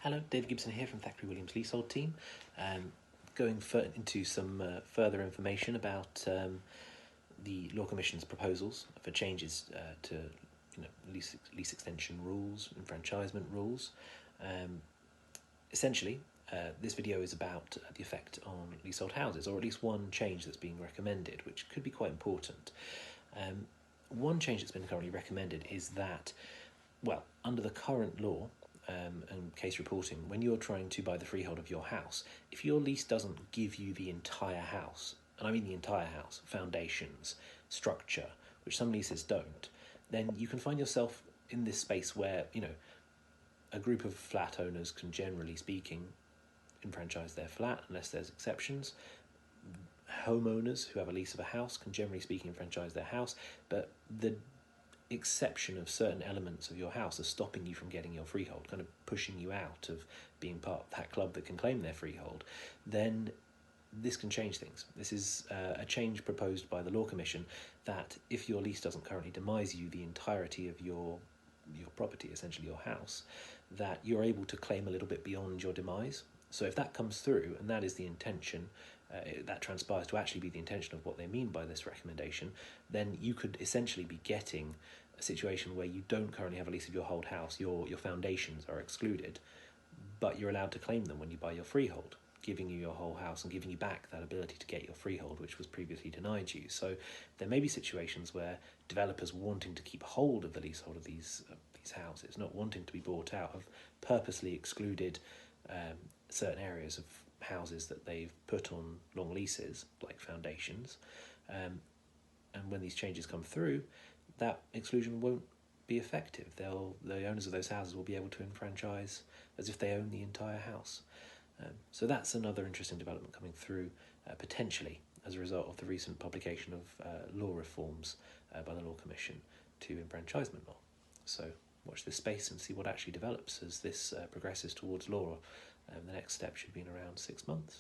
Hello, David Gibson here from Thackeray Williams Leasehold team. Going into some further information about the Law Commission's proposals for changes to lease extension rules, enfranchisement rules. Essentially, this video is about the effect on leasehold houses, or at least one change that's being recommended, which could be quite important. One change that's been currently recommended is that, well, under the current law, and case reporting, when you're trying to buy the freehold of your house, if your lease doesn't give you the entire house, and I mean the entire house, foundations, structure, which some leases don't, then you can find yourself in this space where, a group of flat owners can, generally speaking, enfranchise their flat unless there's exceptions. Homeowners who have a lease of a house can, generally speaking, enfranchise their house, but the exception of certain elements of your house are stopping you from getting your freehold, kind of pushing you out of being part of that club that can claim their freehold, then this can change things. This is a change proposed by the Law Commission that if your lease doesn't currently demise you the entirety of your property, essentially your house, that you're able to claim a little bit beyond your demise. So if that comes through, and that is the intention, that transpires to actually be the intention of what they mean by this recommendation, then you could essentially be getting a situation where you don't currently have a lease of your whole house, your foundations are excluded, but you're allowed to claim them when you buy your freehold, giving you your whole house and giving you back that ability to get your freehold, which was previously denied you. So there may be situations where developers wanting to keep hold of the leasehold of these houses, not wanting to be bought out, have purposely excluded certain areas of houses that they've put on long leases, like foundations, and when these changes come through, that exclusion won't be effective. The owners of those houses will be able to enfranchise as if they own the entire house. So that's another interesting development coming through, potentially as a result of the recent publication of law reforms by the Law Commission to enfranchisement law. So watch this space and see what actually develops as this progresses towards law. The next step should be in around 6 months.